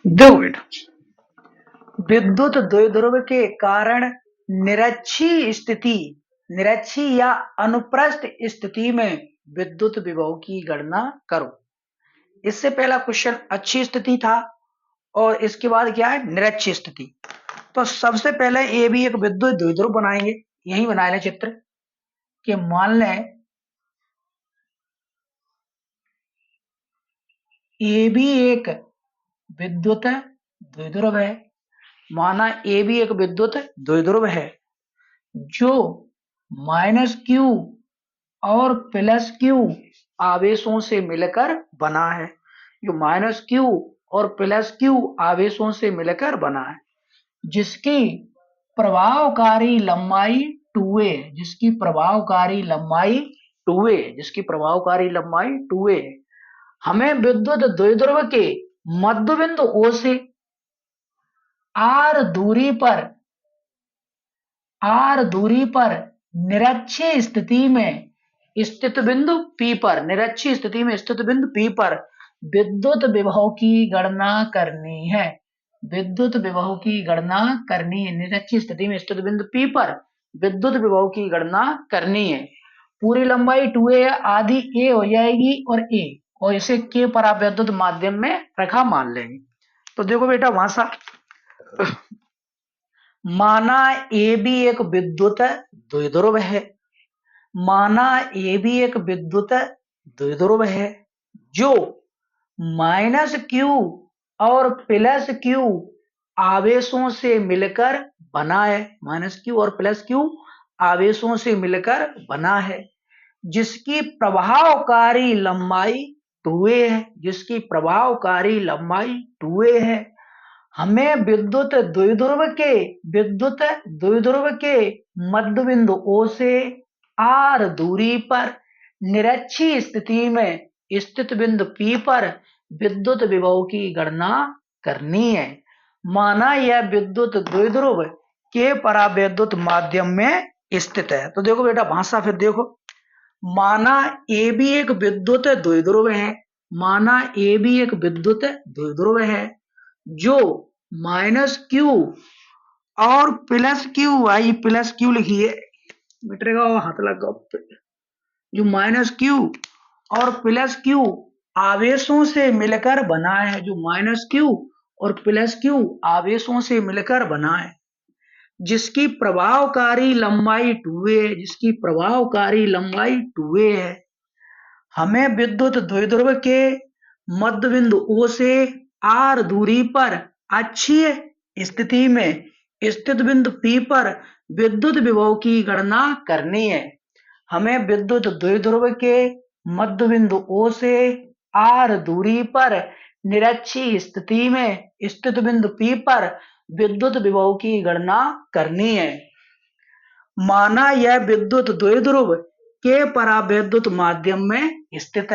देखो बेटा, विद्युत द्विध्रुव के कारण निरक्षीय या अनुप्रस्थ स्थिति में विद्युत विभव की गणना करो। इससे पहला क्वेश्चन अच्छी स्थिति था और इसके बाद क्या है, निरक्षीय स्थिति। तो सबसे पहले ये भी एक विद्युत द्विध्रुव बनाएंगे। यही बनाए लें चित्र कि मान लें ये भी एक विद्युत द्विध्रुव है। माना ये भी एक विद्युत द्विध्रुव है जो -q और +q आवेशों से मिलकर बना है। जो -q और +q आवेशों से मिलकर बना है, जिसकी प्रभावकारी लंबाई 2a, जिसकी प्रभावकारी लंबाई 2a है। हमें विद्युत द्विध्रुव के मध्य बिंदु O से r दूरी पर निरक्षीय स्थिति में स्थित बिंदु P पर विद्युत विभव की गणना करनी है। निरक्षीय स्थिति में स्थित बिंदु P पर विद्युत विभव की गणना करनी है। पूरी लंबाई 2a, आधी a हो जाएगी और इसे K परावैद्युत माध्यम में रखा मान लेंगे। तो देखो बेटा, भाषा माना ये भी एक विद्युत द्विध्रुव है जो -q और +q आवेशों से मिलकर बना है, जिसकी प्रभावकारी लंबाई 2a है। हमें विद्युत द्विध्रुव के मध्य बिंदु O से r दूरी पर निरक्षीय स्थिति में स्थित बिंदु P पर विद्युत विभव की गणना करनी है। माना यह विद्युत द्विध्रुव के परावैद्युत माध्यम में स्थित है। तो देखो बेटा, भाषा फिर देखो, माना ये भी एक विद्युत द्विध्रुव है जो -q और +q लिखिए, मिटेगा हाथ लगा, जो -q और +q आवेशों से मिलकर बना है, जिसकी प्रभावकारी लंबाई 2a है। हमें विद्युत द्विध्रुव के मध्य बिंदु O से r दूरी पर अक्षीय स्थिति में स्थित बिंदु P पर विद्युत विभव की गणना करनी है। हमें विद्युत द्विध्रुव के मध्य बिंदु O से r दूरी पर निरक्षीय स्थिति में स्थित बिंदु P पर विद्युत विभव की गणना करनी है। माना यह विद्युत द्विध्रुव के परावैद्युत माध्यम में स्थित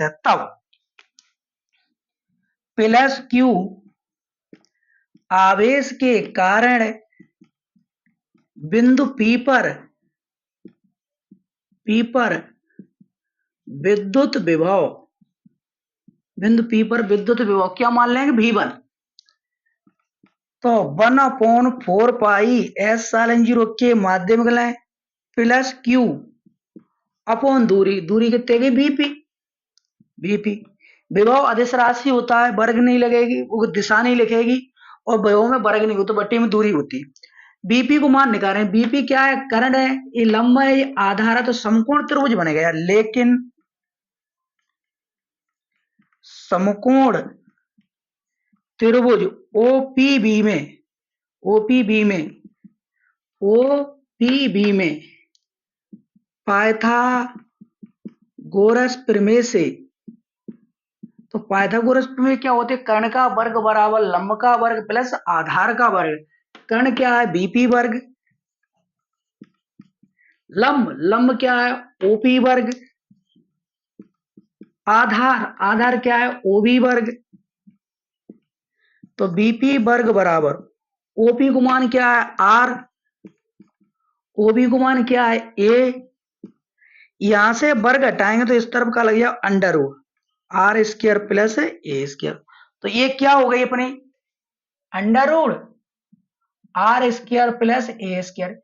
है। तब +q आवेश के कारण बिंदु P पर विद्युत विभव क्या मान लेंगे, V1। तो 1/4 पाई S सालन 0 के माध्यम +q अपॉन दूरी कितने की, Vp। विभव अदिश राशि होता है, वर्ग नहीं लगेगी, वो दिशा नहीं लिखेगी, और विभव में वर्ग नहीं होता, बट्टी में दूरी होती है। बीपी को मान निकालें। बीपी क्या है, करंट है, ये लंबा है, ये आधार है, तो समकोण त्रिभुज बनेगा यार। लेकिन समकोण त्रिभुज ओपीबी में पाइथागोरस प्रमेय से, तो पाइथागोरस प्रमेय क्या होते हैं, कर्ण का वर्ग बराबर लंब का वर्ग प्लस आधार का वर्ग। कर्ण क्या है, बीपी वर्ग, लंब क्या है, ओपी वर्ग, आधार क्या है, ओबी वर्ग। तो बीपी वर्ग बराबर ओपी को मान क्या है, आर, ओबी को मान क्या है, ए, यहां से वर्ग हटाएंगे तो इस तरफ का लग जाए under root R square plus A square. तो ये क्या हो गई अपनी under root R square plus A square.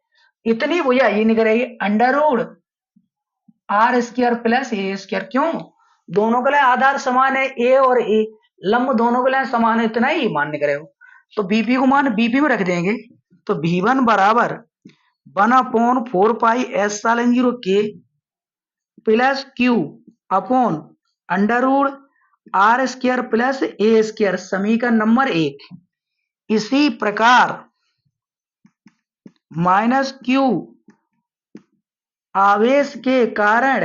इतनी भुजा ये निकल रही under root R square plus A square. क्यों? दोनों के लिए आधार समान है ए और ए, लंब दोनों के लिए समान है, इतना ही मान निकले हो। तो बीपी को मान बीपी में रख देंगे तो V1 बराबर 1/4 पाई एस सालन 0 के plus Q upon under root R square plus A square समीकरण नंबर 1। इसी प्रकार माइनस क्यू आवेश के कारण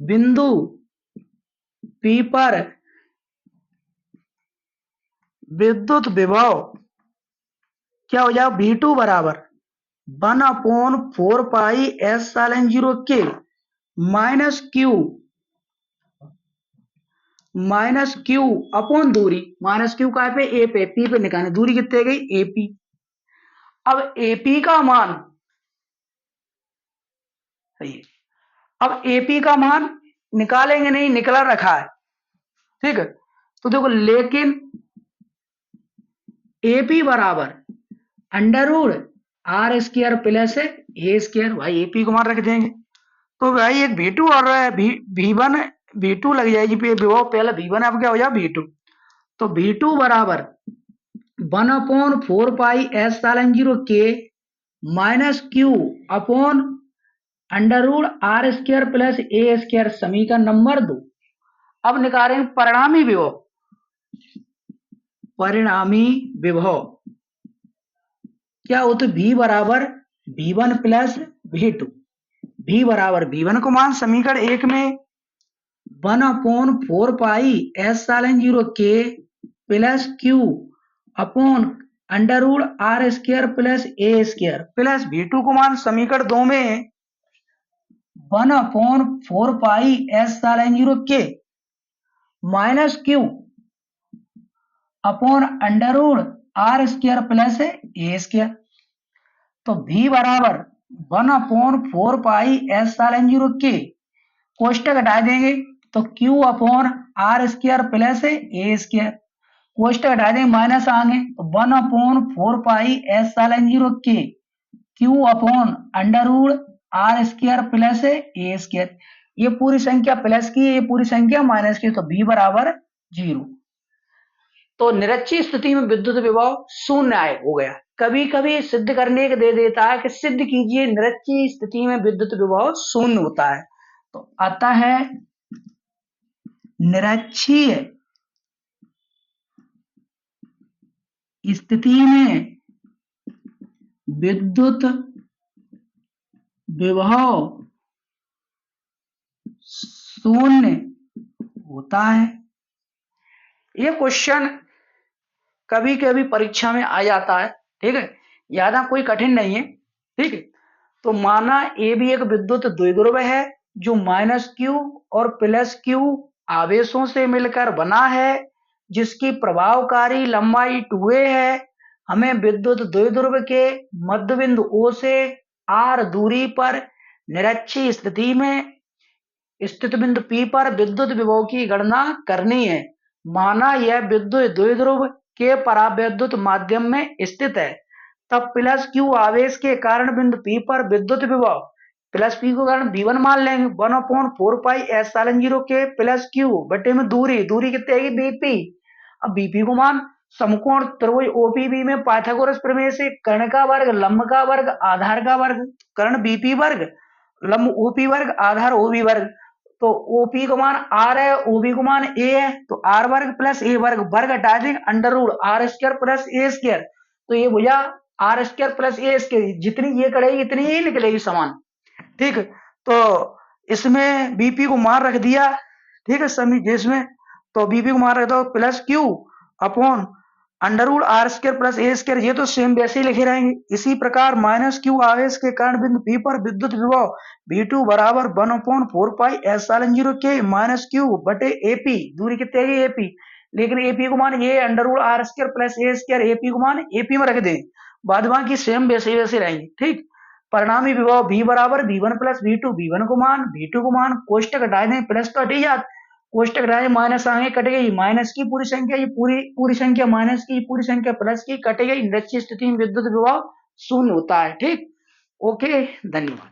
बिंदु P पर विद्युत विभव क्या हो जाए V2 बराबर 1/4 पाई एस सालन 0 के माइनस क्यू अपॉन दूरी, माइनस क्यू का पे ए पे पी पे निकालने, दूरी कितने गई एपी। अब एपी का मान सही है, अब एपी का मान निकालेंगे नहीं, निकला रखा है, ठीक है। तो देखो लेकिन एपी बराबर under root R square plus A square, भाई एपी को मान रख देंगे तो भाई एक V2 और V1 V2 लग जाएगी विभव, पहले V1 अब क्या हो जाए V2। तो V2 बराबर 1/4 पाई एस सालन 0 के minus Q upon under root R square plus A square समीकरण नंबर 2। अब निकालेंगे परिणामी विभव, परिणामी विभव क्या हो तो V बराबर V1 प्लस V2, V बराबर V1 को मान समीकरण 1 में 1/4 पाई एस सालन 0 के plus Q upon under root R square plus A square plus V2 को मान समीकरण 2 में 1/4 पाई एस सालन 0 के minus Q upon under root R square plus A square. तो V बराबर 1/4 पाई एस सालन 0 के कोष्टक हटा देंगे तो Q upon R square plus A square, कोष्टक हटा देंगे माइनस आएंगे तो 1/4 पाई एस सालन 0 के Q upon under root R square plus A square. ये पूरी संख्या प्लस की, ये पूरी संख्या माइनस की, तो V बराबर 0। तो निरक्षीय स्थिति में विद्युत विभव शून्य हो गया। कभी कभी सिद्ध करने के दे देता है कि सिद्ध कीजिए निरक्षीय स्थिति में विद्युत विभव शून्य होता है। तो आता है निरक्षीय स्थिति में विद्युत विभव शून्य होता है। ये क्वेश्चन कभी कभी परीक्षा में आ जाता है, ठीक है, ज्यादा कोई कठिन नहीं है, ठीक है। तो माना ए भी एक विद्युत द्विध्रुव है जो माइनस क्यू और प्लस क्यू आवेशों से मिलकर बना है, जिसकी प्रभावकारी लंबाई 2a है। हमें विद्युत द्विध्रुव के मध्य बिंदु O से r दूरी पर निरक्षीय स्थिति में स्थित बिंदु P पर विद्युत विभव की गणना करनी है। माना यह विद्युत द्विध्रुव के परावैद्युत माध्यम में स्थित है, तब प्लस क्यू आवेश के कारण बिंदु P पर विद्युत विभव प्लस P को कारण V1 मान लेंगे 1/4 पाई एस सालन 0 के प्लस क्यू बटे में दूरी, दूरी कितनी आएगी BP। अब BP को मान समकोण त्रिभुज OPB में पाइथागोरस प्रमेय से कर्ण का वर्ग, लंब का वर्ग, आधार का वर्ग, कर्ण BP वर्ग, लंब OP वर्ग, आधार OB वर्ग। तो OP को मान R है, OB को मान A है, तो R वर्ग प्लस A वर्ग, वर्ग हटा देंगे under root R square plus A square. तो ये भैया R square plus A square, जितनी ये करेगी इतनी ही निकलेगी समान, ठीक है। तो इसमें बीपी को मान रख दिया, ठीक है, समी जिसमें तो बीपी को मान रख दो plus Q upon under root R square plus A square, ये तो सेम वैसे ही लिखे रहेंगे। इसी प्रकार माइनस क्यू आवेश के कारण बिंदु P पर विद्युत विभव V2 बराबर 1/4 पाई एस सालन 0 के माइनस क्यू बटे AP, दूरी कितनी है AP, लेकिन AP को मान ये under root R square plus A square, AP को मान AP में रख दें, बाद बाकी सेम वैसे ही वैसे रहेंगे, ठीक। परिणामी विभव V बराबर V1 प्लस V2, V1 को मान, V2 को मान, कोष्टक हटा दें, प्लस तो हट ही जात, कोष्टक हटाए माइनस आगे कट गई, माइनस की पूरी संख्या, ये पूरी संख्या माइनस की, पूरी संख्या प्लस की कट गई, निरक्षीय स्थिति में विद्युत विभव शून्य होता है। ठीक, ओके, धन्यवाद।